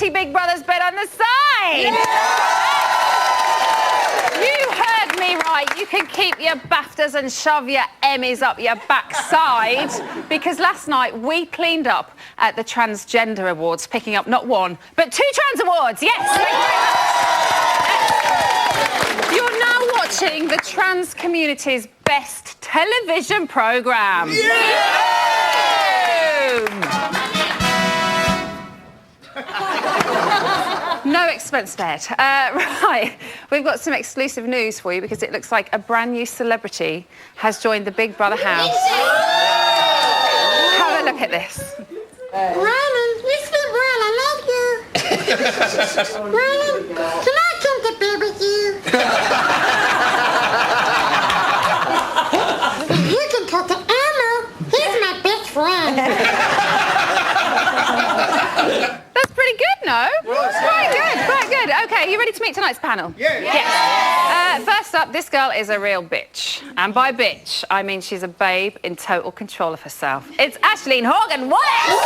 Celebrity Big Brother's been on the side. You heard me right. You can keep your BAFTAs and shove your Emmys up your backside, because last night we cleaned up at the Transgender Awards, picking up not one, but 2 trans awards. Yes. You're now watching the trans community's best television programme. No expense spared. Right, we've got some exclusive news for you, because it looks like a brand new celebrity has joined the Big Brother house. Have a look at this. Rylan, it's Big Brother, I love you. Rylan, can I come to bed with you? You can talk to Elmo. He's my best friend. That's pretty good, no? Quite good, quite good. OK, are you ready to meet tonight's panel? Yeah. Yes. First up, this girl is a real bitch. And by bitch, I mean she's a babe in total control of herself. It's Aisling Horgan-Wallace!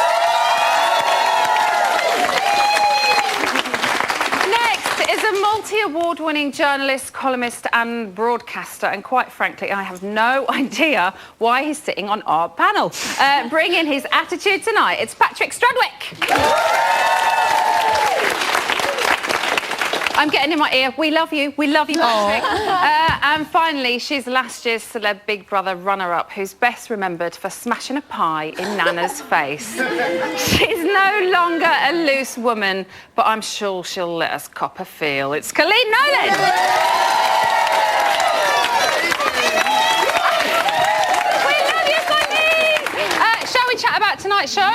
Next is a multi-award-winning journalist, columnist and broadcaster, and quite frankly, I have no idea why he's sitting on our panel. Bring in his attitude tonight. It's Patrick Strudwick. I'm getting in my ear. We love you, Patrick. And finally, she's last year's Celeb Big Brother runner-up, who's best remembered for smashing a pie in Nana's face. She's no longer a loose woman, but I'm sure she'll let us cop a feel. It's Coleen Nolan. We love you, Coleen. Shall we chat about tonight's show?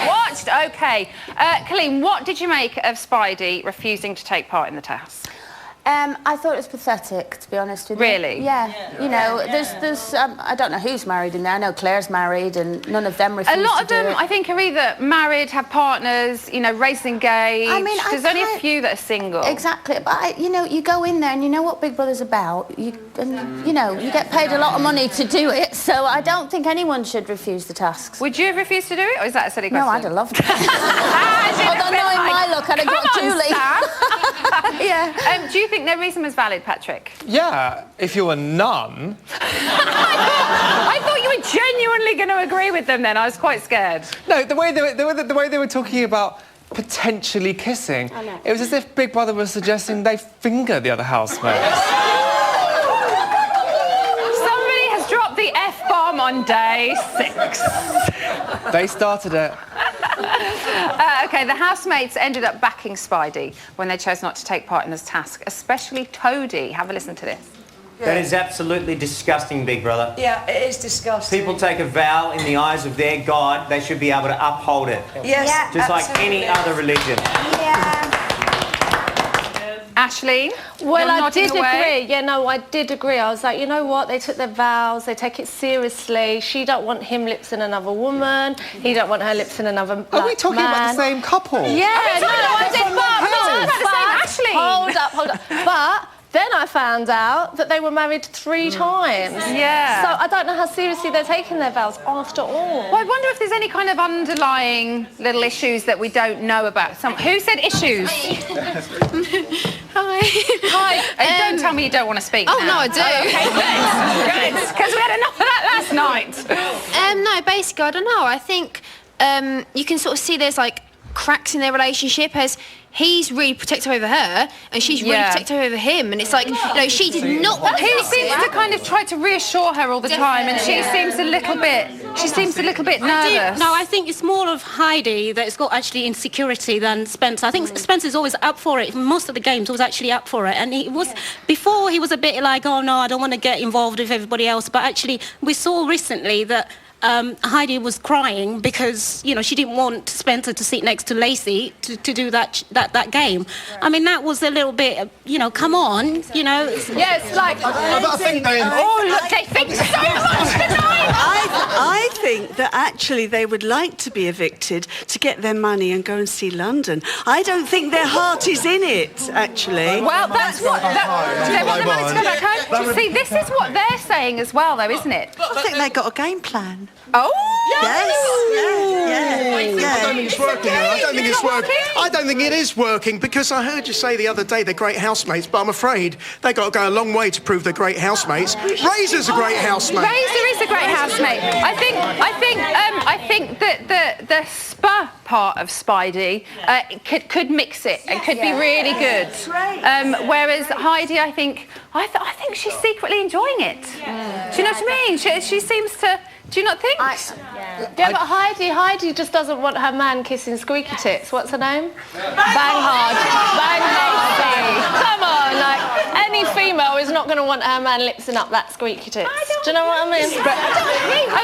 Watched? OK. Coleen, what did you make of Speidi refusing to take part in the task? I thought it was pathetic, to be honest with you. Really? Yeah. You know, there's I don't know who's married in there. I know Claire's married, and none of them refuse to do it. A lot of them, I think, are either married, have partners, you know, race engaged. I mean, there's only a few that are single. Exactly, but you know, you go in there and you know what Big Brother's about. You know, you get paid a lot of money to do it, so I don't think anyone should refuse the tasks. Would you have refused to do it, or is that a silly question? No, I'd have loved it. Although knowing my luck, I'd have got Julie. Yeah. Do you think their reason was valid, Patrick? Yeah, if you're a nun. I thought you were genuinely going to agree with them then. I was quite scared. No, the way they were talking about potentially kissing, it was as if Big Brother was suggesting they finger the other housemates. Somebody has dropped the F-bomb on day 6. They started it. OK, the housemates ended up backing Speidi when they chose not to take part in this task, especially Toadie. Have a listen to this. That is absolutely disgusting, Big Brother. Yeah, it is disgusting. People take a vow in the eyes of their God, they should be able to uphold it. Yes, just like any other religion. Yeah. Aisling? Well, I did agree. Yeah, no, I did agree. I was like, you know what? They took their vows. They take it seriously. She don't want him lips in another woman. He don't want her lips in another black man. Are we talking about the same couple? Yeah, Hold up. But then I found out that they were married 3 times. Yeah. So I don't know how seriously they're taking their vows after all. Well, I wonder if there's any kind of underlying little issues that we don't know about. Who said issues? Hi. Don't tell me you don't want to speak now. No, I do. Good. Because we had enough of that last night. No, basically, I don't know. I think you can sort of see there's, like, cracks in their relationship as he's really protective over her and she's really protective over him, and it's like, you know, she did not want to. He seems to kind of try to reassure her all the time, and she seems a little bit nervous. No, I think it's more of Heidi that's got actually insecurity than Spencer. I think Spencer's always up for it. Most of the games was actually up for it, and he was before he was a bit like, oh no, I don't want to get involved with everybody else, but actually we saw recently that Heidi was crying because, you know, she didn't want Spencer to sit next to Lacey to do that game. Right. I mean, that was a little bit, you know, come on, you know. Yeah, it's like... I think they... Oh, look, they think so much tonight! I think that actually they would like to be evicted to get their money and go and see London. I don't think their heart is in it, actually. Well, that's what... They want the money to go back home. See, this is what they're saying as well, though, isn't it? I think they got a game plan. Oh! Yes. I don't think it's working. I don't think it's working. I don't think it is working because I heard you say the other day they're great housemates, but I'm afraid they've got to go a long way to prove they're great housemates. Razor's a great housemate. Razor is a great housemate. I think that the spa part of Spidey could mix it and could be really good. Whereas Heidi, I think she's secretly enjoying it. Do you know what I mean? She seems to. Do you not think? Yeah, but Heidi just doesn't want her man kissing Squeaky Tits. What's her name? Bang Hard. Bang Hard. Come on, like, any female is not going to want her man lipsing up that Squeaky Tits. Do you know what I mean?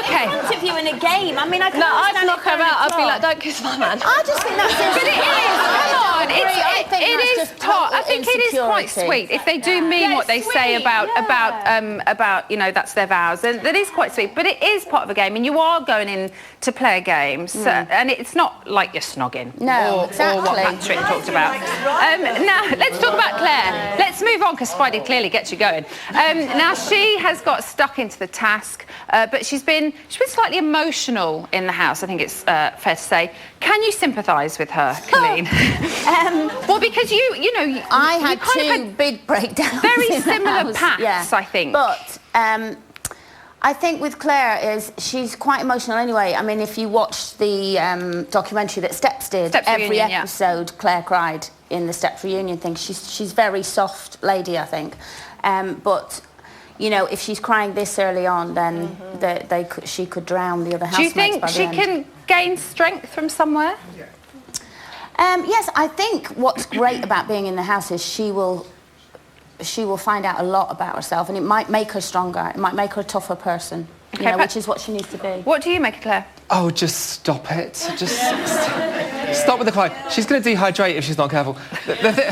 Okay. Interview in a game. I mean, I can't. No, I'd knock her out. I'd be like, don't kiss my man. I just think that's But it is. Come on. It is hot. I think it is quite sweet if they do mean what they say about that's their vows. And that is quite sweet. But it is part of a game, and you are going in to play a game, so, and it's not like you're snogging. No, or exactly. what Patrick talked about. Now let's talk about Claire. Let's move on because Spidey clearly gets you going. Now she has got stuck into the task, but she's been slightly emotional in the house. I think it's fair to say. Can you sympathise with her, Colleen? Well, because I had two big breakdowns. Very in the similar house. paths, I think. But I think with Claire she's quite emotional anyway. I mean, if you watch the documentary that Steps did, every episode Claire cried in the Steps reunion thing. She's very soft lady, I think. But if she's crying this early on, then she could drown the other housemates. Do you think she can gain strength from somewhere? Yes, I think what's great about being in the house is she will find out a lot about herself, and it might make her stronger. It might make her a tougher person, which is what she needs to be. What do you make of Claire? Oh, just stop it. Just stop with the crying. She's going to dehydrate if she's not careful. The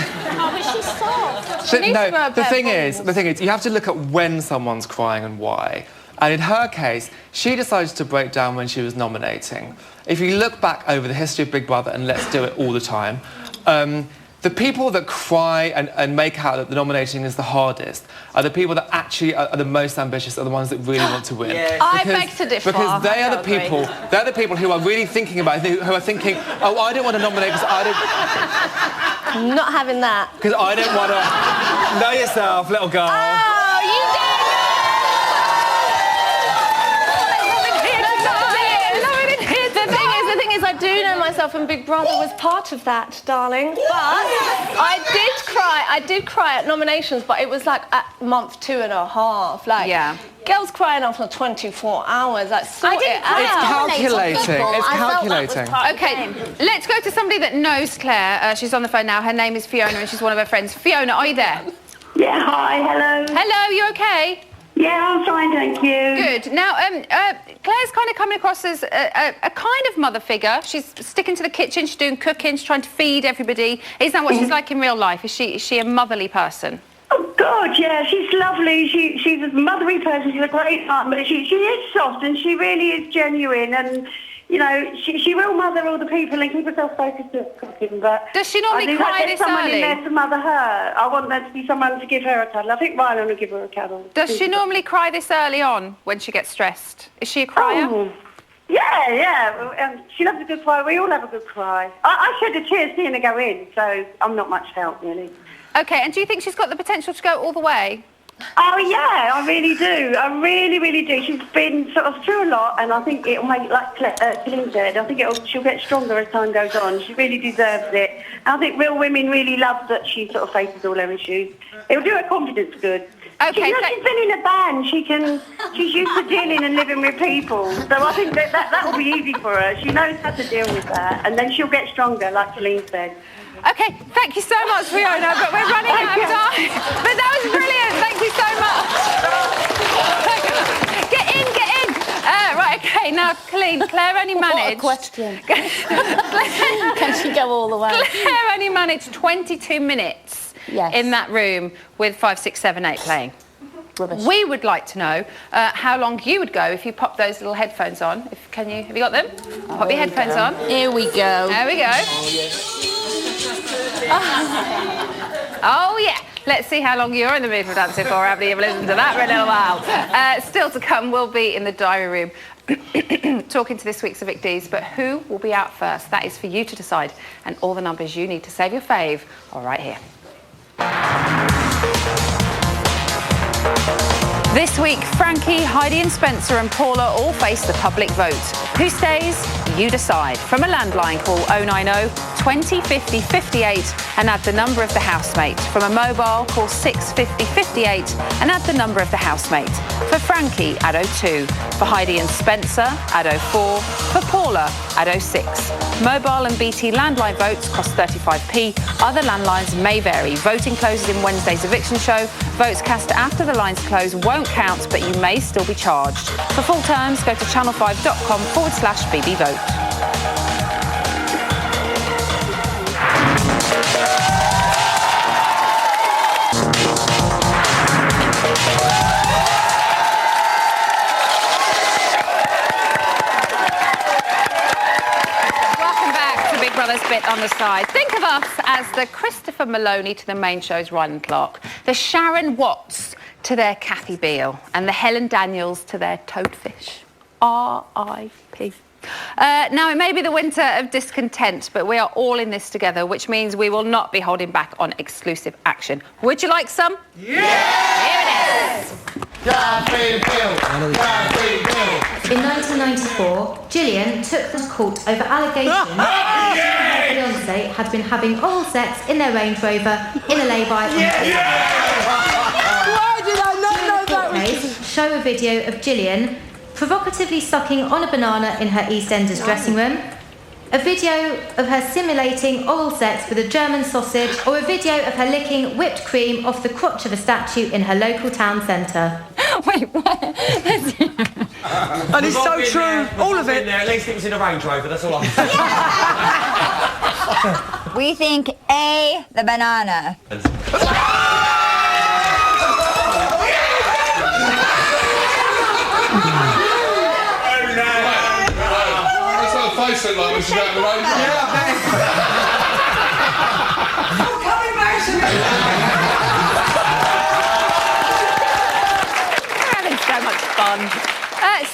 thing is, you have to look at when someone's crying and why. And in her case, she decided to break down when she was nominating. If you look back over the history of Big Brother, and Let's Do It all the time, the people that cry and make out that the nominating is the hardest are the people that actually are the most ambitious, are the ones that really want to win. I beg to differ. Because they're the people who are really thinking about it, who are thinking, oh, I don't want to nominate because I don't... I'm not having that. Because I don't want to... Know yourself, little girl. Oh, you did! The thing is, I do know myself, and Big Brother was part of that, darling. But I did cry at nominations, but it was like at month 2.5. Like, girls crying after 24 hours. Like, sort it out. It's calculating. Okay, let's go to somebody that knows Claire. She's on the phone now. Her name is Fiona, and she's one of her friends. Fiona, are you there? Yeah, hi, hello. Hello, you okay? Yeah, I'm fine, thank you. Good. Now, Claire's kind of coming across as a kind of mother figure. She's sticking to the kitchen, she's doing cooking, she's trying to feed everybody. Isn't that what she's like in real life? Is she a motherly person? Oh, God, yeah, she's lovely. She's a mothery person. She's a great aunt, but she is soft and she really is genuine. And, she will mother all the people and keep herself focused at cooking. But does she normally cry this someone early? in there to mother her. I want there to be someone to give her a cuddle. I think Ryan will give her a cuddle. Does she normally cry this early on when she gets stressed? Is she a crier? Oh. Yeah. She loves a good cry. We all have a good cry. I shed a tear seeing her go in, so I'm not much help, really. OK, and do you think she's got the potential to go all the way? Oh, yeah, I really do. I really, really do. She's been sort of through a lot, and I think it'll make, like Colleen said, I think she'll get stronger as time goes on. She really deserves it. And I think real women really love that she sort of faces all her issues. It'll do her confidence good. Okay, she's been in a band. She's used to dealing and living with people. So I think that will be easy for her. She knows how to deal with that. And then she'll get stronger, like Colleen said. OK, thank you so much, Fiona, but we're running out of time. But that was brilliant. Thank you so much. Get in. Right, OK, now, Colleen, Claire only managed... What a question. Can she go all the way? Claire only managed 22 minutes in that room with 5, 6, 7, 8 playing. Rubbish. We would like to know how long you would go if you popped those little headphones on. Have you got them? Pop your headphones on. Here we go. There we go. Oh, yeah. Let's see how long you're in the mood for dancing for, after you've listened to that for a little while. Still to come, we'll be in the diary room talking to this week's evictees, but who will be out first? That is for you to decide, and all the numbers you need to save your fave are right here. This week, Frankie, Heidi and Spencer and Paula all face the public vote. Who stays? You decide. From a landline, call 090 20 50 58 and add the number of the housemate. From a mobile, call 650 58 and add the number of the housemate. For Frankie, add 02. For Heidi and Spencer, add 04. For Paula, add 06. Mobile and BT landline votes cost 35p. Other landlines may vary. Voting closes in Wednesday's eviction show. Votes cast after the lines close won't count, but you may still be charged. For full terms, go to channel5.com/BB Vote. Brothers bit on the side. Think of us as the Christopher Maloney to the main show's Ryan Clark, the Sharon Watts to their Kathy Beale, and the Helen Daniels to their Toadfish. R.I.P. Now, it may be the winter of discontent, but we are all in this together, which means we will not be holding back on exclusive action. Would you like some? Yes! Here it is. In 1994, Gillian took the court over allegations that her fiancé had been having oral sex in their Range Rover in a lay-by. Why did I not know that? Show a video of Gillian provocatively sucking on a banana in her EastEnders dressing room, a video of her simulating oral sex with a German sausage, or a video of her licking whipped cream off the crotch of a statue in her local town centre. Wait, what? And it's so true, all of it. At least it was in a Range Rover, that's all I'm saying. We think A, the banana. Face looked like when she's out of the road. I'm coming back to me. We're having so much fun.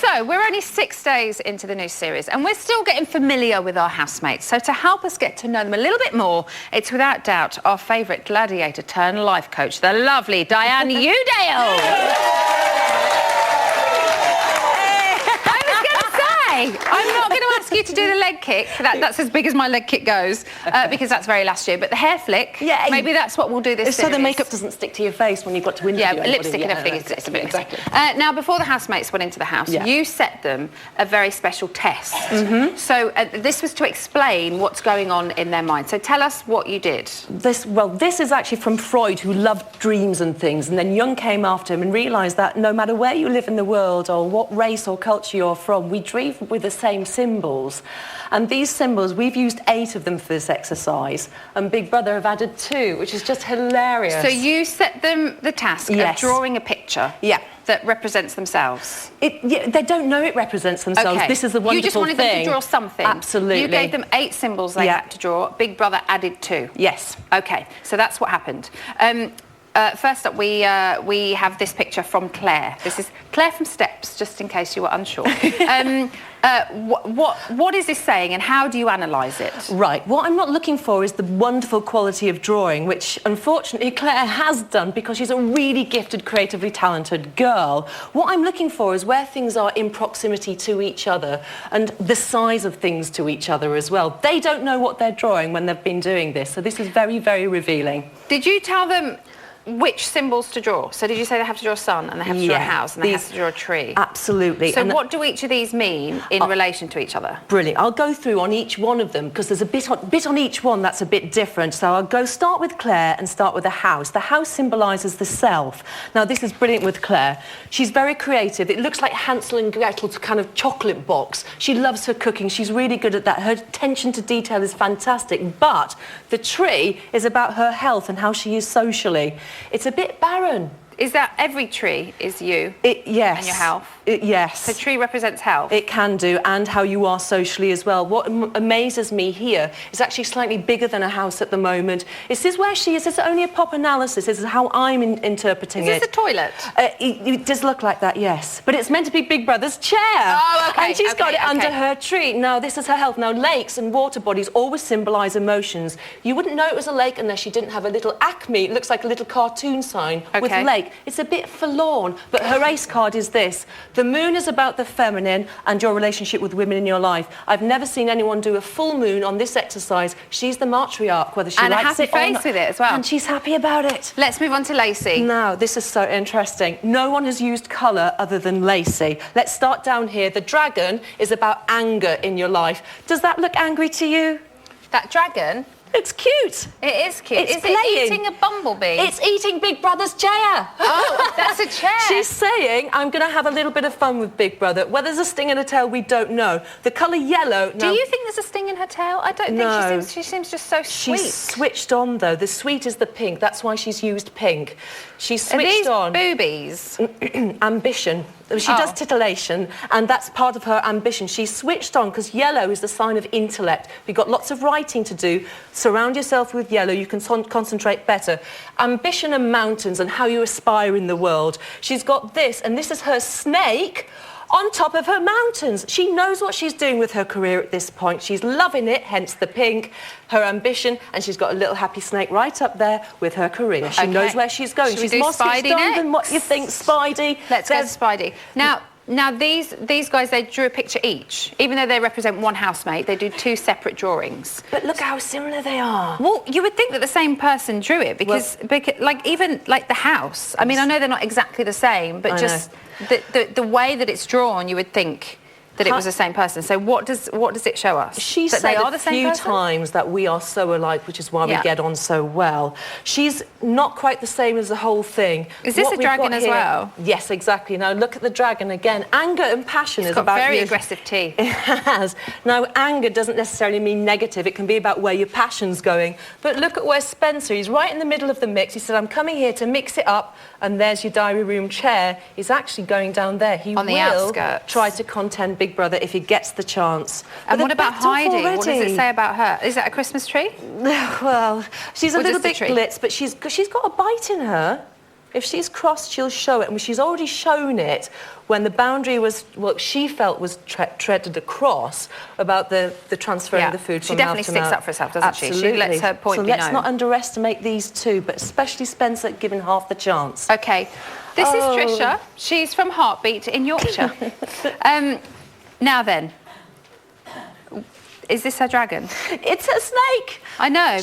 So, we're only 6 days into the new series, and we're still getting familiar with our housemates. So, to help us get to know them a little bit more, it's without doubt our favourite gladiator turned life coach, the lovely Diane Udale. I'm not going to ask you to do the leg kick. That's as big as my leg kick goes, because that's very last year. But the hair flick, maybe that's what we'll do this series. So the makeup doesn't stick to your face when you've got to interview anybody. Lipstick and everything, it's a bit messy. Now, before the housemates went into the house, you set them a very special test. So this was to explain what's going on in their mind. So tell us what you did. This is actually from Freud, who loved dreams and things, and then Jung came after him and realised that no matter where you live in the world or what race or culture you're from, we dream with the same symbols. And these symbols, we've used 8 of them for this exercise, and Big Brother have added 2, which is just hilarious. So you set them the task of drawing a picture that represents themselves. They don't know it represents themselves. Okay. This is the wonderful thing. You just wanted them to draw something. Absolutely. You gave them 8 symbols they had to draw. Big Brother added 2. Yes. Okay, so that's what happened. First up, we have this picture from Claire. This is Claire from Steps, just in case you were unsure. What is this saying, and how do you analyse it? Right. What I'm not looking for is the wonderful quality of drawing, which unfortunately Claire has done because she's a really gifted, creatively talented girl. What I'm looking for is where things are in proximity to each other and the size of things to each other as well. They don't know what they're drawing when they've been doing this, so this is very, very revealing. Did you tell them which symbols to draw? So did you say they have to draw a sun, and they have to draw a house, and they have to draw a tree? Absolutely. So what do each of these mean in relation to each other? Brilliant. I'll go through on each one of them because there's a bit on each one that's a bit different. So I'll start with Claire and start with the house. The house symbolises the self. Now, this is brilliant with Claire. She's very creative. It looks like Hansel and Gretel's kind of chocolate box. She loves her cooking. She's really good at that. Her attention to detail is fantastic. But the tree is about her health and how she is socially. It's a bit barren. Is that every tree is you? Yes. And your health? Yes. The tree represents health? It can do, and how you are socially as well. What amazes me here is actually slightly bigger than a house at the moment. Is this where she is? This is only a pop analysis. This is how I'm interpreting it. Is this a toilet? It does look like that, yes. But it's meant to be Big Brother's chair. Oh, OK. And she's got it under her tree. Now, this is her health. Now, lakes and water bodies always symbolise emotions. You wouldn't know it was a lake unless you didn't have a little Acme. It looks like a little cartoon sign with lake. It's a bit forlorn, but her ace card is this. The moon is about the feminine and your relationship with women in your life. I've never seen anyone do a full moon on this exercise. She's the matriarch, whether she likes it or not. And a happy face with it as well. And she's happy about it. Let's move on to Lacey. Now, this is so interesting. No one has used colour other than Lacey. Let's start down here. The dragon is about anger in your life. Does that look angry to you? That dragon? It's cute. It is cute. It's is playing. it eating a bumblebee? It's eating Big Brother's chair. Oh, that's a chair. She's saying, I'm going to have a little bit of fun with Big Brother. Whether there's a sting in her tail, we don't know. The colour yellow... Do you think there's a sting in her tail? I don't think she seems just so sweet. She's switched on, though. The sweet is the pink. That's why she's used pink. She's switched on. Are these boobies? Ambition. She does titillation, and that's part of her ambition. She's switched on because yellow is the sign of intellect. You've got lots of writing to do. Surround yourself with yellow. You can concentrate better. Ambition and mountains and how you aspire in the world. She's got this, and this is her snake on top of her mountains. She knows what she's doing with her career at this point. She's loving it, hence the pink, her ambition, and she's got a little happy snake right up there with her career. She knows where she's going. Should we she's do more switched Spidey on than what you think, Spidey. Let's go to Spidey. Now these guys, they drew a picture each. Even though they represent one housemate, they do two separate drawings. But look how similar they are. Well, you would think that the same person drew it because even the house. I mean, I know they're not exactly the same, but just the way that it's drawn, you would think that it was the same person. So what does it show us? She that said they are the same few person? times that we are so alike, which is why we get on so well. She's not quite the same as the whole thing. Is this a dragon as well? Yes, exactly. Now look at the dragon again. Anger and passion is about very aggressive teeth. It has. Now anger doesn't necessarily mean negative. It can be about where your passion's going. But look at where Spencer, he's right in the middle of the mix. He said, I'm coming here to mix it up, and there's your diary room chair. He's actually going down there. He on the outskirts. Try to contend Big Brother if he gets the chance. And what about Heidi? What does it say about her? Is that a Christmas tree? Well, she's a little bit glitz, but she's got a bite in her. If she's crossed, she'll show it. And she's already shown it when the boundary was what she felt was treaded across about the transferring of the food from mouth to mouth. She definitely sticks up for herself, doesn't she? She lets her point be known. So let's not underestimate these two, but especially Spencer, given half the chance. OK. This is Trisha. She's from Heartbeat in Yorkshire. Now then, is this her dragon? It's a snake. I know.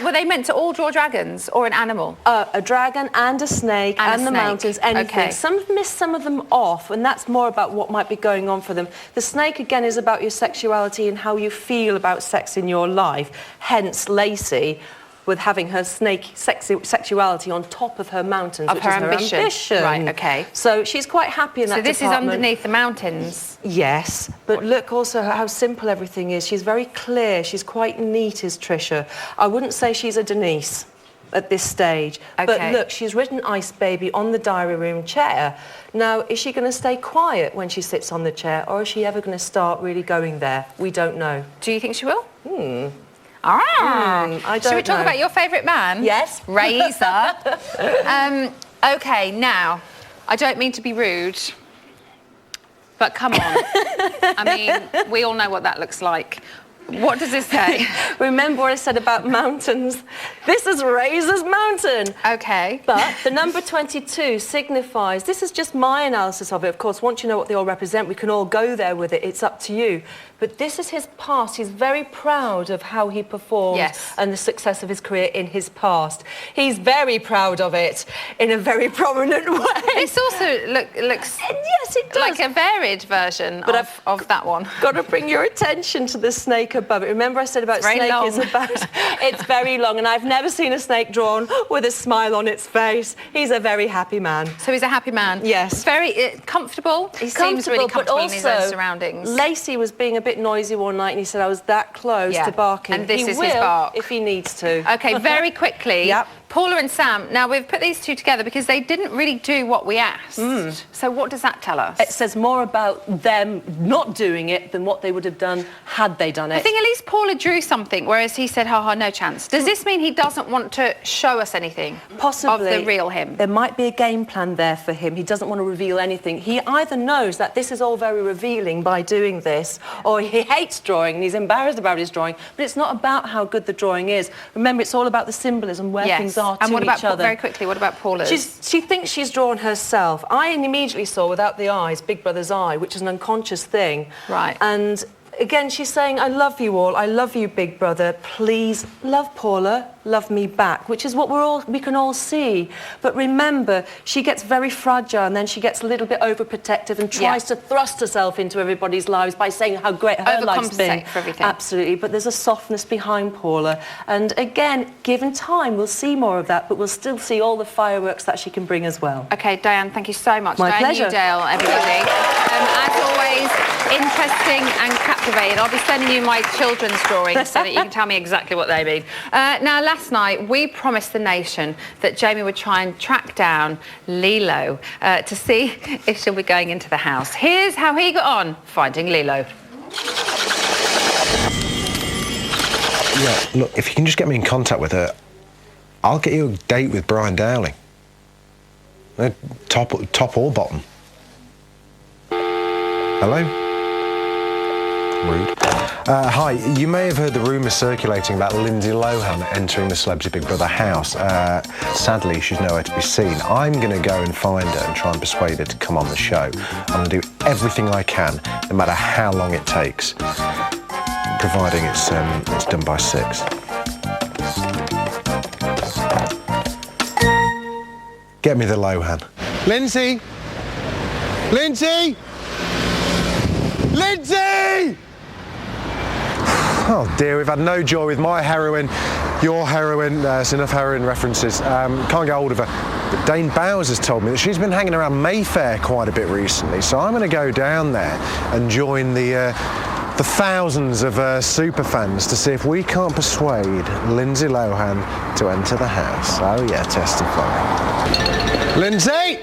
Were they meant to all draw dragons or an animal? A dragon and a snake and the mountains, anything. Okay. Some have missed some of them off, and that's more about what might be going on for them. The snake, again, is about your sexuality and how you feel about sex in your life. Hence, Lacey, with having her snake sexuality on top of her mountains, of which her is her ambition. Right, OK. So she's quite happy in that department. So this is underneath the mountains? Yes, but look also how simple everything is. She's very clear. She's quite neat, is Trisha. I wouldn't say she's a Denise at this stage. Okay. But look, she's written Ice Baby on the diary room chair. Now, is she going to stay quiet when she sits on the chair, or is she ever going to start really going there? We don't know. Do you think she will? I don't Should we talk know. about your favourite man? Yes. Razor. OK, now, I don't mean to be rude, but come on. I mean, we all know what that looks like. What does this say? Remember what I said about mountains? This is Razor's mountain. OK. But the number 22 signifies, this is just my analysis of it. Of course, once you know what they all represent, we can all go there with it. It's up to you. But this is his past. He's very proud of how he performed and the success of his career in his past. He's very proud of it in a very prominent way. This also looks yes, it does. like a varied version of that one. Got to bring your attention to the snake above it. Remember I said about snake is about... It's very long, and I've never seen a snake drawn with a smile on its face. He's a very happy man. So he's a happy man? Yes. Very comfortable? He seems really comfortable in his own surroundings. Lacey was being a bit noisy one night, and he said I was that close to barking. And this is will his bark. if he needs to. OK, very quickly, Paula and Sam. Now, we've put these two together because they didn't really do what we asked. So what does that tell us? It says more about them not doing it than what they would have done had they done it. I think at least Paula drew something, whereas he said, ha, no chance. Does this mean he doesn't want to show us anything Possibly. of the real him? There might be a game plan there for him. He doesn't want to reveal anything. He either knows that this is all very revealing by doing this, or he hates drawing and he's embarrassed about his drawing, but it's not about how good the drawing is. Remember, it's all about the symbolism, where things are to and what about, each other. very quickly, what about Paula's? She thinks she's drawn herself. I immediately saw, without the eyes, Big Brother's eye, which is an unconscious thing. Right. And again, she's saying, I love you all, I love you, Big Brother, please love Paula, love me back, which is what we can all see. But remember, she gets very fragile and then she gets a little bit overprotective and tries to thrust herself into everybody's lives by saying how great her life's been. For everything. Absolutely, but there's a softness behind Paula. And again, given time, we'll see more of that, but we'll still see all the fireworks that she can bring as well. OK, Diane, thank you so much. My Diane pleasure. Newdale, everybody. As always, interesting and captivating. I'll be sending you my children's drawings so that you can tell me exactly what they mean. Now, last night, we promised the nation that Jamie would try and track down Lilo to see if she'll be going into the house. Here's how he got on finding Lilo. Yeah, look, if you can just get me in contact with her, I'll get you a date with Brian Dowling. Top or bottom. Hello? Rude. Hi, you may have heard the rumours circulating about Lindsay Lohan entering the Celebrity Big Brother house. Sadly, she's nowhere to be seen. I'm going to go and find her and try and persuade her to come on the show. I'm going to do everything I can, no matter how long it takes, providing it's done by 6. Get me the Lohan. Lindsay! Lindsay! Lindsay! Oh dear, we've had no joy with my heroine, your heroine. There's enough heroine references. Can't get hold of her. But Dane Bowers has told me that she's been hanging around Mayfair quite a bit recently, so I'm going to go down there and join the thousands of super fans to see if we can't persuade Lindsay Lohan to enter the house. Oh yeah, testify. Lindsay!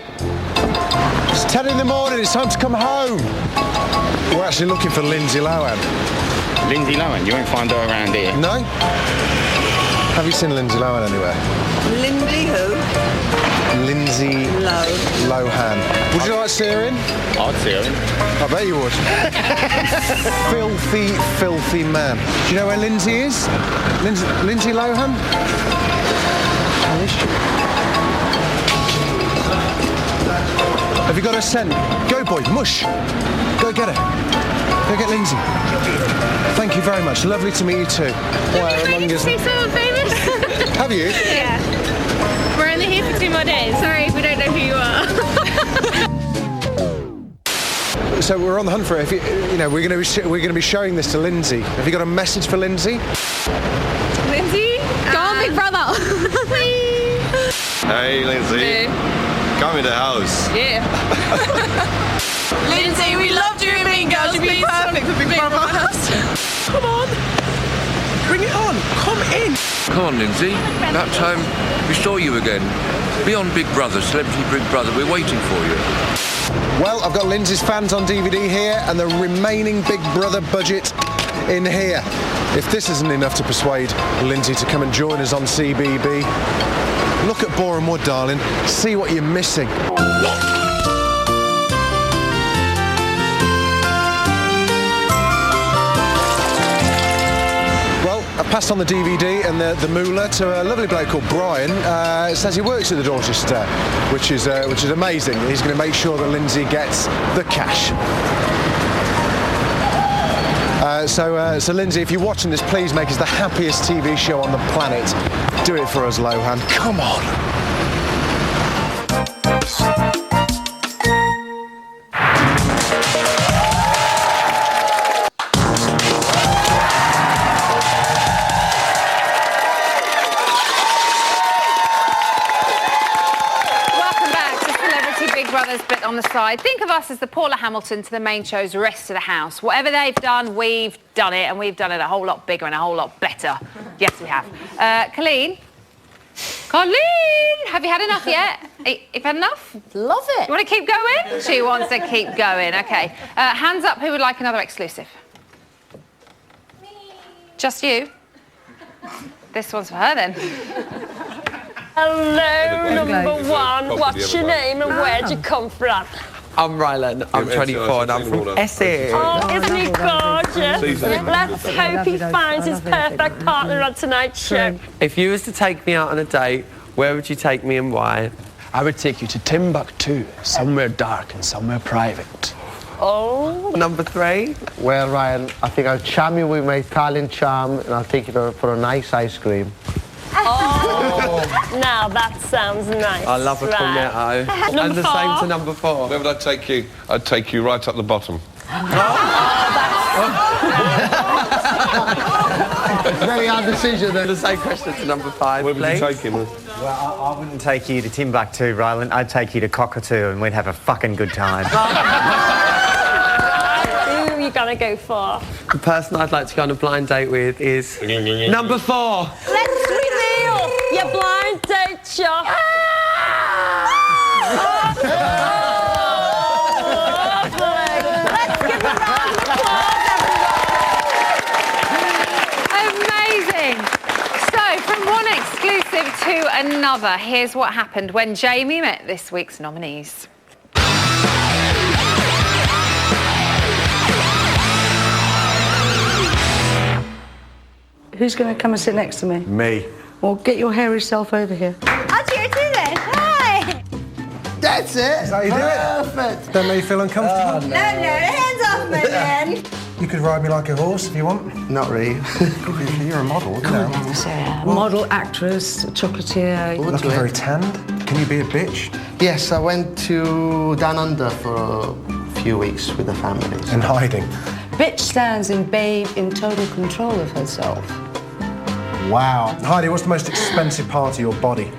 It's 10 in the morning, it's time to come home. We're actually looking for Lindsay Lohan. Lindsay Lohan? You won't find her around here. No? Have you seen Lindsay Lohan anywhere? Lindsay who? Lindsay Lohan. Would you like to see her in? I'd see her in. I bet you would. Filthy, filthy man. Do you know where Lindsay is? Lindsay Lohan? Where is she? Have you got her scent? Go, boy, mush. Go get her. Go get Lindsay. Thank you very much. Lovely to meet you too. Have you managed to see someone famous? Have you? Yeah. We're only here for 2 more days. Sorry if we don't know who you are. So we're on the hunt for her. If you know, we're going to be showing this to Lindsay. Have you got a message for Lindsay? Lindsay? Go on, Big Brother. Please. Hey, Lindsay. Hey. Come in the house. Yeah. Lindsay, we loved you in Mean Girls. You'd be perfect for Big Brother. Come on. Bring it on. Come in. Come on, Lindsay. About time we saw you again. Be on Big Brother, Celebrity Big Brother. We're waiting for you. Well, I've got Lindsay's fans on DVD here and the remaining Big Brother budget in here. If this isn't enough to persuade Lindsay to come and join us on CBB, look at Boreham Wood, darling. See what you're missing. I've passed on the DVD and the moolah to a lovely bloke called Brian. It says he works at the Dorchester, which is amazing. He's going to make sure that Lindsay gets the cash. So Lindsay, if you're watching this, please make us the happiest TV show on the planet. Do it for us, Lohan. Come on. Bit on the side. Think of us as the Paula Hamilton to the main show's Rest of the House. Whatever they've done, we've done it, and we've done it a whole lot bigger and a whole lot better. Yes, we have. Colleen? Colleen, have you had enough yet? You've had enough? Love it. You want to keep going? She wants to keep going. OK. Hands up who would like another exclusive. Me. Just you? This one's for her, then. Hello, number one. What's your name and where'd you come from? I'm Rylan, I'm 24 and I'm from Essex. Oh, isn't he gorgeous? Let's hope he finds his perfect partner on tonight's show. If you was to take me out on a date, where would you take me and why? I would take you to Timbuktu, somewhere dark and somewhere private. Oh. Number 3? Well, Ryan, I think I'll charm you with my Italian charm and I'll take you for a nice ice cream. Oh, now that sounds nice. I love a cornetto. And the same to number 4. Where would I take you? I'd take you right up the bottom. Very hard decision then. The same question to number 5, Where would you take him? Well, I wouldn't take you to Timbuktu, Rylan. I'd take you to Cockatoo and we'd have a fucking good time. Who are you gonna go for? The person I'd like to go on a blind date with is number 4. Let's reveal your blind date shot. Let's give a round of applause, Amazing. So, from one exclusive to another, here's what happened when Jamie met this week's nominees. Who's going to come and sit next to me? Me. Well, get your hairy self over here. I'll cheer to this. Hi. That's it. Is that how you do it? Perfect. Don't make you feel uncomfortable? No, hands off my man. You could ride me like a horse if you want. Not really. You're a model, you know. Model, actress, chocolatier. Looking very tanned. Can you be a bitch? Yes, I went to Down Under for a few weeks with the families. In hiding. Bitch stands in babe in total control of herself. Wow. Heidi, what's the most expensive part of your body?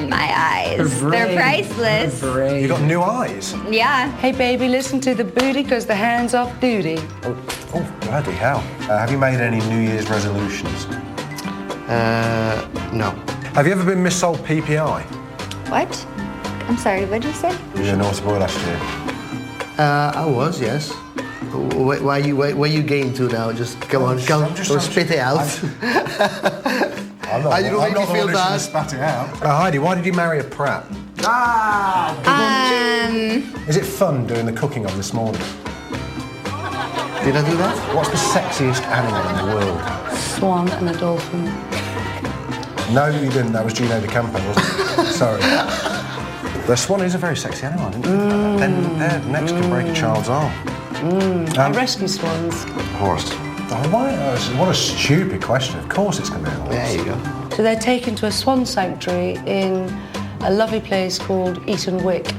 My eyes. They're priceless. You got new eyes? Yeah. Hey, baby, listen to the booty, because the hand's off duty. Oh, bloody hell. Have you made any New Year's resolutions? No. Have you ever been missold PPI? What? I'm sorry, what did you say? You were a naughty boy last year. I was, yes. Where you getting to now? Just come on, spit it out. I'm not, you don't make me feel bad. Spat it out. Heidi, why did you marry a Pratt? Is it fun doing the cooking on this morning? Did I do that? What's the sexiest animal in the world? Swan and a dolphin. No, you didn't. That was Gino D'Acampo, wasn't it? Sorry. The swan is a very sexy animal, isn't it? Then their necks can break a child's arm. I rescue swans. Horse. Oh, why? What a stupid question. Of course it's going to be a horse. There you go. So they're taken to a swan sanctuary in a lovely place called Eaton Wick.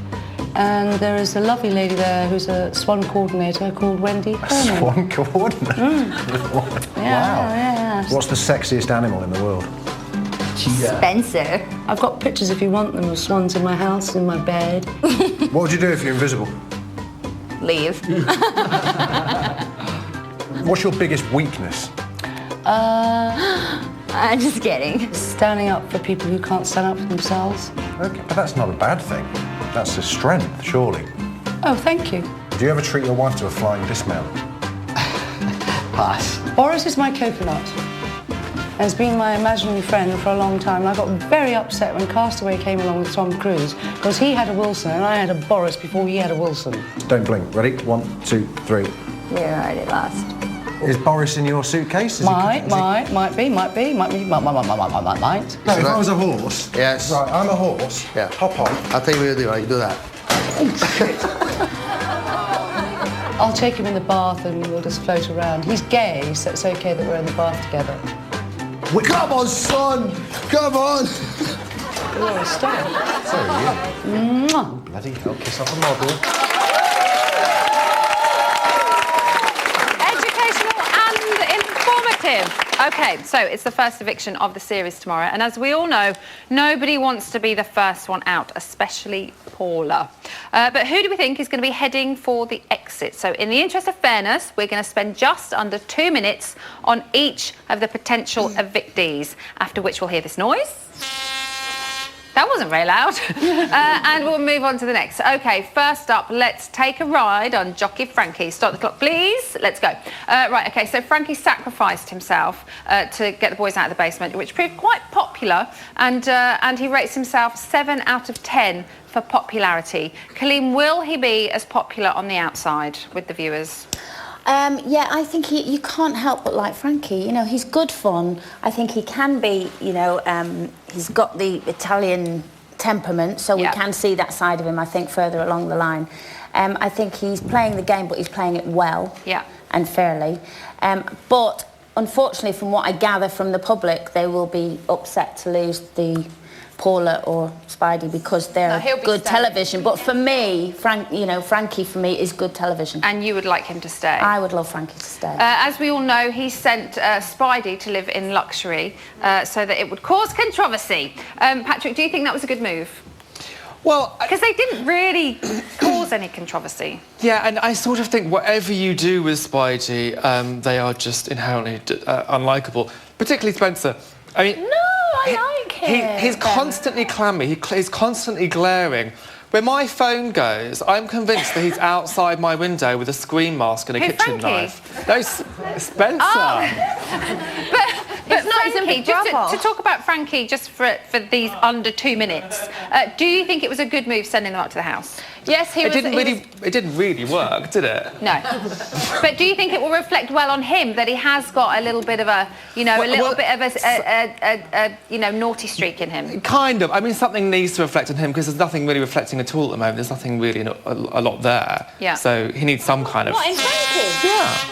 And there is a lovely lady there who's a swan coordinator called Wendy Herman. Swan coordinator? Wow. Yeah. What's the sexiest animal in the world? Spencer. I've got pictures if you want them of swans in my house, in my bed. What would you do if you're invisible? Leave. What's your biggest weakness? I'm just kidding. Standing up for people who can't stand up for themselves. Okay, but that's not a bad thing. That's a strength, surely. Oh, thank you. Do you ever treat your wife to a flying dismount? Pass. Boris is my coconut. Has been my imaginary friend for a long time. And I got very upset when Castaway came along with Tom Cruise because he had a Wilson and I had a Boris before he had a Wilson. Don't blink. Ready? 1, 2, 3. You're already lost. Is Boris in your suitcase? Might be. No, if I was a horse. Yes. Right, I'm a horse. Yeah. Hop on. I'll tell you what you do. Right, you do that. Oh, shit. I'll take him in the bath and we'll just float around. He's gay, so it's okay that we're in the bath together. Come on, son! Come on! Oh, stop. So are you. Mwah. Bloody hell, kiss off a model. Educational and informative. OK, so it's the first eviction of the series tomorrow, and as we all know, nobody wants to be the first one out, especially Paula. But who do we think is going to be heading for the exit? So in the interest of fairness, we're going to spend just under 2 minutes on each of the potential evictees, after which we'll hear this noise. That wasn't very loud. And we'll move on to the next. OK, first up, let's take a ride on Jockey Frankie. Start the clock, please. Let's go. Right, OK, so Frankie sacrificed himself to get the boys out of the basement, which proved quite popular, and he rates himself 7 out of 10 for popularity. Colleen, will he be as popular on the outside with the viewers? Yeah, I think you can't help but like Frankie. You know, he's good fun. I think he can be, you know, he's got the Italian temperament, so we can see that side of him, I think, further along the line. I think he's playing the game, but he's playing it well and fairly. But unfortunately, from what I gather from the public, they will be upset to lose the Paula or Spidey because they're good television. But for me, Frankie for me is good television. And you would like him to stay? I would love Frankie to stay. As we all know, he sent Spidey to live in luxury so that it would cause controversy. Patrick, do you think that was a good move? Well, because they didn't really cause any controversy. Yeah, and I sort of think whatever you do with Spidey, they are just inherently unlikable. Particularly Spencer. I mean, I like him. He's constantly clammy. He's constantly glaring. When my phone goes, I'm convinced that he's outside my window with a screen mask and a kitchen knife. No, Spencer. Oh. But Frankie, just to talk about Frankie, just for these under 2 minutes, do you think it was a good move sending them up to the house? Yes, It didn't really work, did it? No. But do you think it will reflect well on him that he has got a little bit of a, you know, naughty streak in him? Kind of. I mean, something needs to reflect on him because there's nothing really reflecting at all at the moment. There's nothing really a lot there. Yeah. So he needs some kind of... What, in Frankie? Yeah.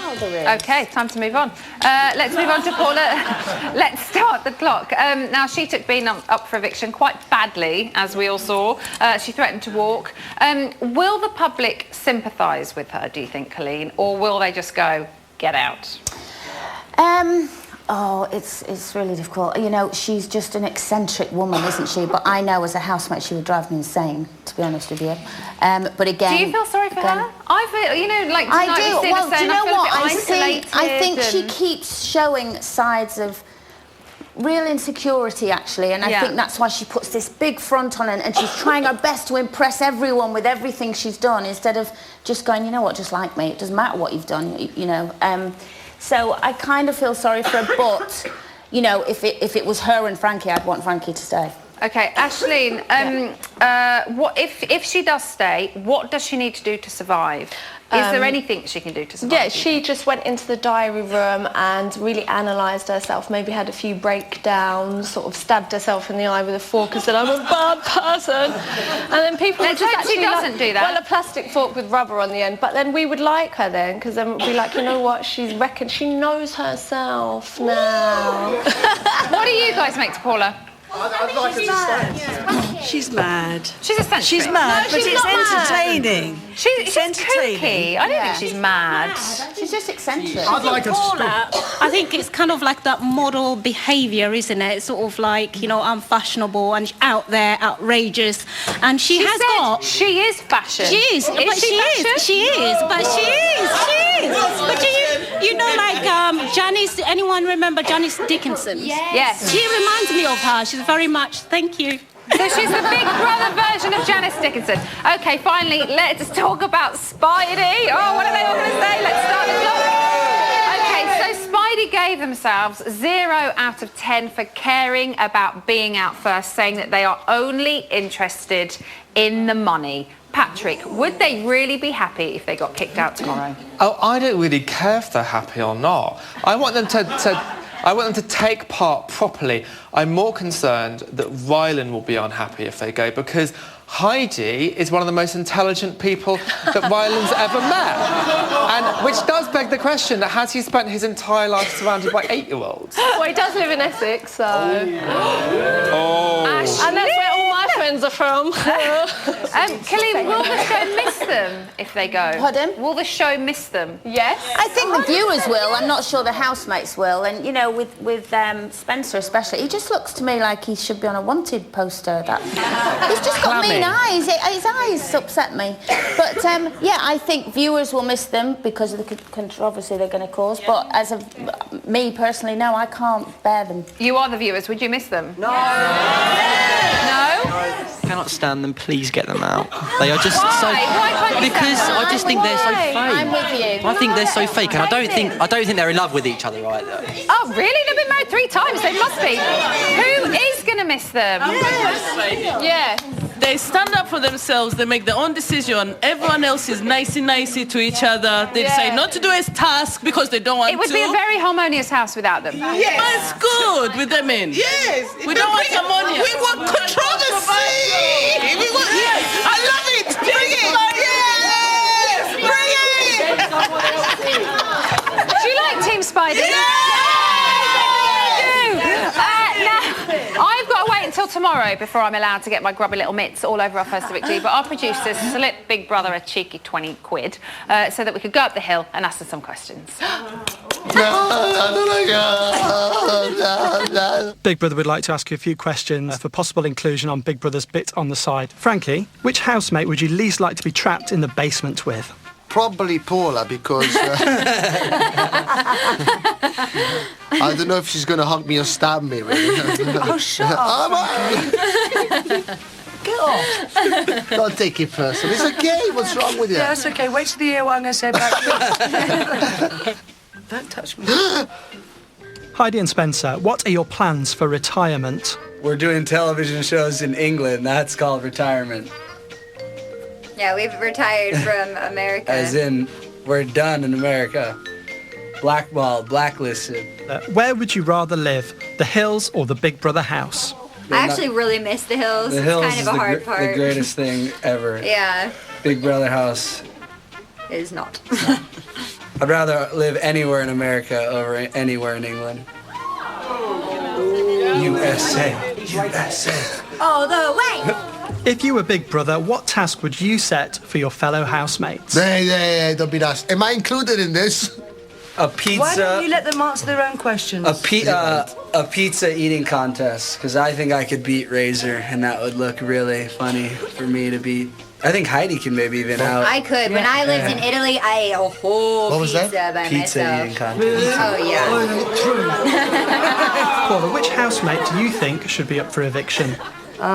OK, time to move on. Let's move on to Paula. Let's start the clock. Now, she took being up for eviction quite badly, as we all saw. She threatened to walk. Will the public sympathise with her, do you think, Colleen, or will they just go, get out? Oh, it's really difficult. You know, she's just an eccentric woman, isn't she? But I know as a housemate she would drive me insane, to be honest with you. But again... Do you feel sorry for her? I feel, you know, like tonight I do. we've seen Well, her saying, do you know what? I think and... she keeps showing sides of real insecurity, actually, and I think that's why she puts this big front on and she's trying her best to impress everyone with everything she's done instead of just going, you know what, just like me. It doesn't matter what you've done, you know. So I kind of feel sorry for her, but, you know, if it was her and Frankie, I'd want Frankie to stay. OK, Aisling, what if she does stay, what does she need to do to survive? Is there anything she can do to survive? Yeah, she just went into the diary room and really analysed herself, maybe had a few breakdowns, sort of stabbed herself in the eye with a fork and said, I'm a bad person. And then people would just actually... She doesn't do that. Well, a plastic fork with rubber on the end, but then we would like her then, because then we'd be like, you know what, she knows herself now. What do you guys make to Paula? I'd like her to stay. She's mad. She's eccentric. She's mad, No, but she's it's not entertaining. Mad. She's entertaining. kooky. I don't think she's mad. She's just eccentric. I'd like her to stop. I think it's kind of like that model behaviour, isn't it? It's sort of like, you know, I'm fashionable and out there, outrageous. And she has got... She is fashion. She is. But she is. But you know, like Janice, anyone remember Janice Dickinson? Yes. She reminds me of her. She's very much, thank you. So she's the big brother version of Janice Dickinson. OK, finally, let's talk about Spidey. Oh, what are they all going to say? Let's start the clock. OK, so Spidey gave themselves 0 out of 10 for caring about being out first, saying that they are only interested in the money. Patrick, would they really be happy if they got kicked out tomorrow? Oh, I don't really care if they're happy or not. I want them to take part properly. I'm more concerned that Rylan will be unhappy if they go because Heidi is one of the most intelligent people that Rylan's ever met. And which does beg the question, has he spent his entire life surrounded by 8-year-olds? Well, he does live in Essex, so... Oh. And that's where all my friends friends are from. Kelly, will the show miss them if they go? Pardon? Will the show miss them? Yes. I think the viewers will. I'm not sure the housemates will. And, you know, with Spencer especially, he just looks to me like he should be on a wanted poster. He's just got mean eyes. His eyes upset me. But, yeah, I think viewers will miss them because of the controversy they're going to cause. But as of me personally, no, I can't bear them. You are the viewers. Would you miss them? No. No? Cannot stand them. Please get them out. They are just Why? so. Why can't you Because stand them? I just think they're so fake. I'm with you. I think they're so fake, and I don't think they're in love with each other either. Oh, really? They've been married 3 times. They must be. Who is going to miss them? Yeah. They stand up for themselves. They make their own decision. Everyone else is nicey to each other. They decide not to do a task because they don't want to. It would be a very harmonious house without them. Yes. But it's good with them in. Yes. We don't want harmonious. We want controversy. We want. Yes. I love it. Bring it. Yes. Bring it. Do you like Team Spidey? Now, I've got to wait until tomorrow before I'm allowed to get my grubby little mitts all over our first victory, but our producers slipped Big Brother a cheeky 20 quid so that we could go up the hill and ask them some questions. Big Brother would like to ask you a few questions for possible inclusion on Big Brother's Bit on the Side. Frankie, which housemate would you least like to be trapped in the basement with? Probably Paula, because I don't know if she's going to hug me or stab me, really. Oh, shut up. Get off. Don't take it personal. It's okay. What's wrong with you? Yeah, it's okay. Wait till you hear what I'm going to say back. Don't touch me. Heidi and Spencer, what are your plans for retirement? We're doing television shows in England. That's called retirement. Yeah, we've retired from America. As in, we're done in America. Blackballed, blacklisted. Where would you rather live, the hills or the Big Brother house? I actually really miss the hills. The hills it's kind is of a hard part. the greatest thing ever. Yeah. Big Brother house. It is not. I'd rather live anywhere in America over anywhere in England. USA. USA. All the way! If you were Big Brother, what task would you set for your fellow housemates? Hey, don't be nice. Am I included in this? A pizza. Why don't you let them answer their own questions? A pizza eating contest, because I think I could beat Razor, and that would look really funny for me to beat. I think Heidi can maybe even out. I could. When I lived in Italy, I ate a whole pizza by Pizza myself. eating contest. Oh, yeah. Paula, which housemate do you think should be up for eviction? I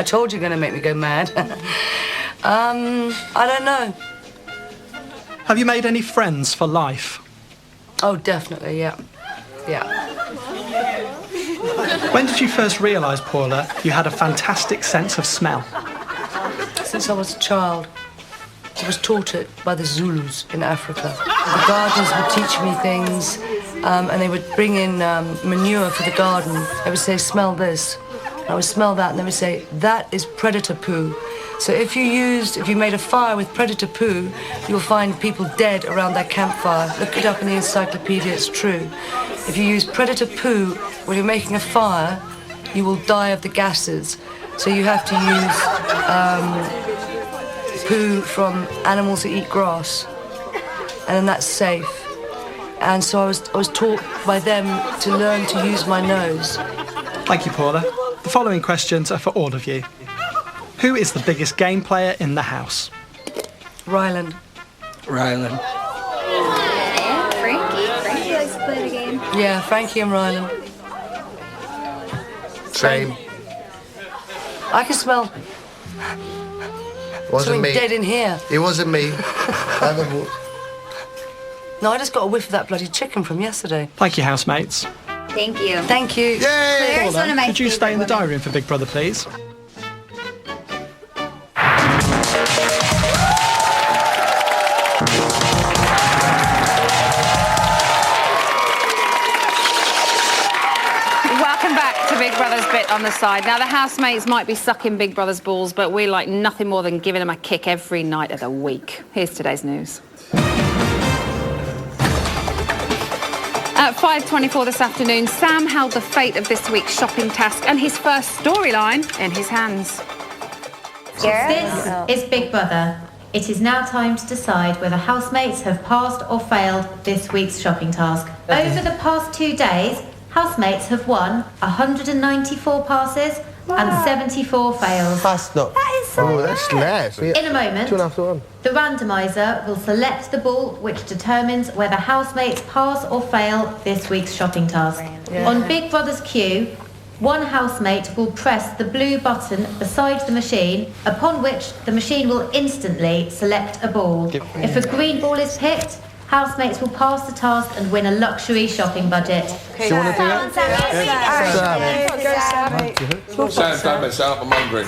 told you you're going to make me go mad. I don't know. Have you made any friends for life? Oh, definitely, yeah. Yeah. When did you first realise, Paula, you had a fantastic sense of smell? Since I was a child. I was taught it by the Zulus in Africa. The gardeners would teach me things, and they would bring in manure for the garden. They would say, smell this. I would smell that, and they would say, that is predator poo. So if you made a fire with predator poo, you'll find people dead around their campfire. Look it up in the encyclopedia, it's true. If you use predator poo when you're making a fire, you will die of the gases. So you have to use poo from animals that eat grass, and then that's safe. And so I was taught by them to learn to use my nose. Thank you, Paula. The following questions are for all of you. Who is the biggest game player in the house? Ryland. Ryland. Frankie likes to play the game. Yeah, Frankie and Ryland. Same. I can smell Wasn't something me. dead in here. It wasn't me. No, I just got a whiff of that bloody chicken from yesterday. Thank you, housemates. Thank you. Thank you. Claire's one of my Could you stay in the favorite diary room for Big Brother, please? Welcome back to Big Brother's Bit on the Side. Now, the housemates might be sucking Big Brother's balls, but we like nothing more than giving them a kick every night of the week. Here's today's news. At 5:24 this afternoon, Sam held the fate of this week's shopping task and his first storyline in his hands. This is Big Brother. It is now time to decide whether housemates have passed or failed this week's shopping task. Over the past 2 days, housemates have won 194 passes and 74 fails. That's not. That is so Oh, that's less. In a moment, 2.5 to 1. the randomizer will select the ball which determines whether housemates pass or fail this week's shopping task. Yeah. On Big Brother's cue, one housemate will press the blue button beside the machine, upon which the machine will instantly select a ball. If a green ball is picked, housemates will pass the task and win a luxury shopping budget. Do you want to do it? Sam, don't mess up, I'm hungry.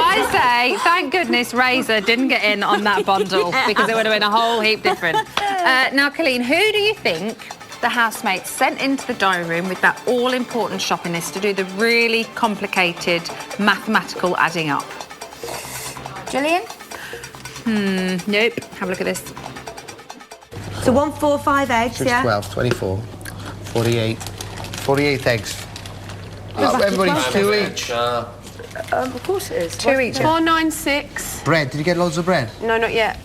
I say, thank goodness Razor didn't get in on that bundle because it would have been a whole heap different. Now, Colleen, who do you think the housemates sent into the diary room with that all-important shopping list to do the really complicated mathematical adding up? Gillian? Nope. Have a look at this. So 1, 4, 5 eggs, 6, yeah? 12, 24, 48. 48 eggs. Everybody 2 each. Of course it is. 2 each. 4, 9, 6. Bread. Did you get loads of bread? No, not yet.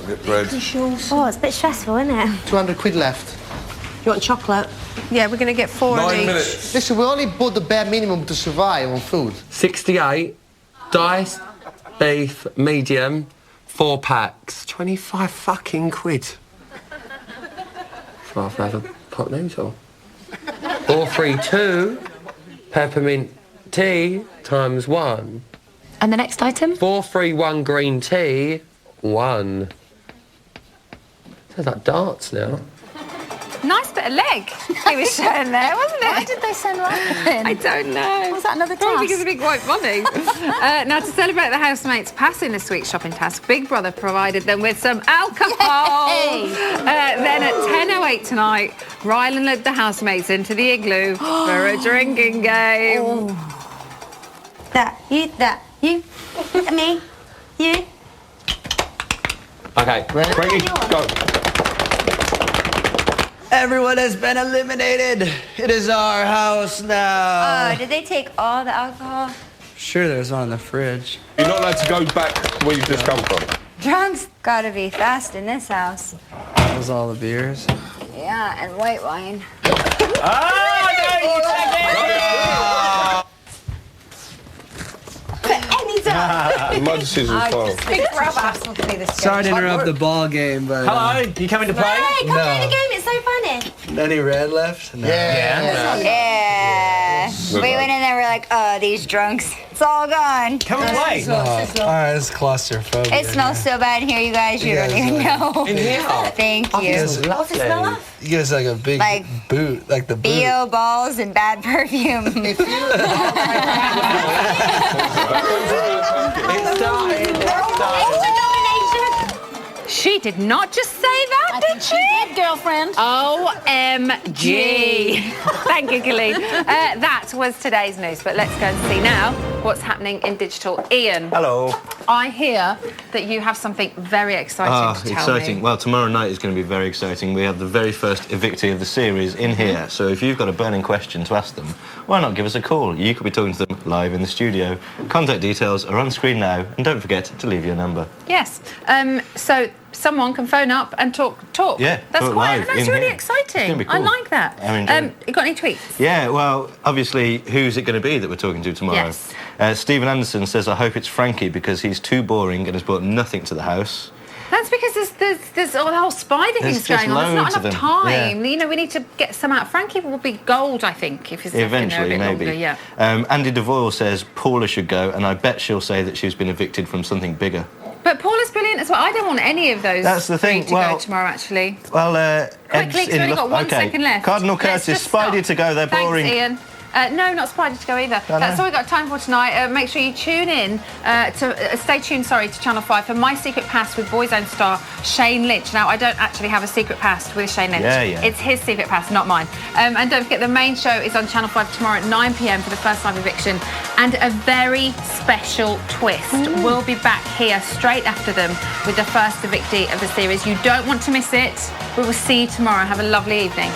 Get bread. Oh, it's a bit stressful, isn't it? 200 quid left. You want chocolate? Yeah, we're going to get 4 of each. Listen, we only bought the bare minimum to survive on food. 68, diced beef, medium, 4 packs. 25 fucking quid. I'll have to have a pot noodle. 432, peppermint tea times 1. And the next item? 431 green tea, 1. Sounds like darts now. Nice bit of leg he was showing there, wasn't it? Why did they send Ryan? I don't know. Was that another Probably task? because of big white money. Now, to celebrate the housemates passing this week's shopping task, Big Brother provided them with some alcohol. Then at 10:08 tonight, Rylan led the housemates into the igloo for a drinking game. That, you, me, you. Okay, Frankie, go. Everyone has been eliminated. It is our house now. Oh, did they take all the alcohol? Sure, there's one in the fridge. You're not allowed to go back where you've just come from. Drunks gotta be fast in this house. That was all the beers. Yeah, and white wine. My decision's fine. Big Brother. Sorry to interrupt the ball game, but... Hello, you coming to play? Hey, come play the game. It's so funny. Any red left? No. Yeah. We went in there. We're like, oh, these drunks. It's all gone. Come and play. All right, it's claustrophobic. It smells so bad in here, you guys. You don't even know. In here? Thank you. It's What's it smell of? You guys like a big boot, like the boot. BO balls and bad perfume. She did not just say that, did she? Did, girlfriend. OMG. Thank you, Colleen. That was today's news, but let's go and see now what's happening in digital. Ian. Hello. I hear that you have something very exciting to tell exciting. me. Well, tomorrow night is going to be very exciting. We have the very first evictee of the series in here. So if you've got a burning question to ask them, why not give us a call? You could be talking to them live in the studio. Contact details are on screen now, and don't forget to leave your number. Yes. So someone can phone up and talk. Yeah, that's talk quite. live That's in really here. exciting. It's gonna be I cool. like that. I'm enjoying it. You got any tweets? Yeah, well, obviously, who's it going to be that we're talking to tomorrow? Yes. Stephen Anderson says, I hope it's Frankie because he's too boring and has brought nothing to the house. That's because there's all the whole spider There's things going just on. There's not loads of enough them. time. Yeah. You know, we need to get some out. Frankie will be gold, I think, if he's left in there a Eventually, bit maybe. longer. Yeah. Andy DeVoyle says Paula should go, and I bet she'll say that she's been evicted from something bigger. But Paula's brilliant as well. I don't want any of those. That's the thing. three to go tomorrow, actually. Well, Quickly, 'cause we've only got 1 second left. Cardinal Let's Curtis, just Spidey stop. to go. They're Thanks, boring. Ian. No, not Spider to go either. No, no. That's all we've got time for tonight. Make sure you tune in stay tuned, to Channel 5 for My Secret Past with Boyzone star Shane Lynch. Now, I don't actually have a secret past with Shane Lynch. Yeah. It's his secret past, not mine. And don't forget, the main show is on Channel 5 tomorrow at 9 p.m. for the first live eviction. And a very special twist. We'll be back here straight after them with the first evictee of the series. You don't want to miss it. We will see you tomorrow. Have a lovely evening.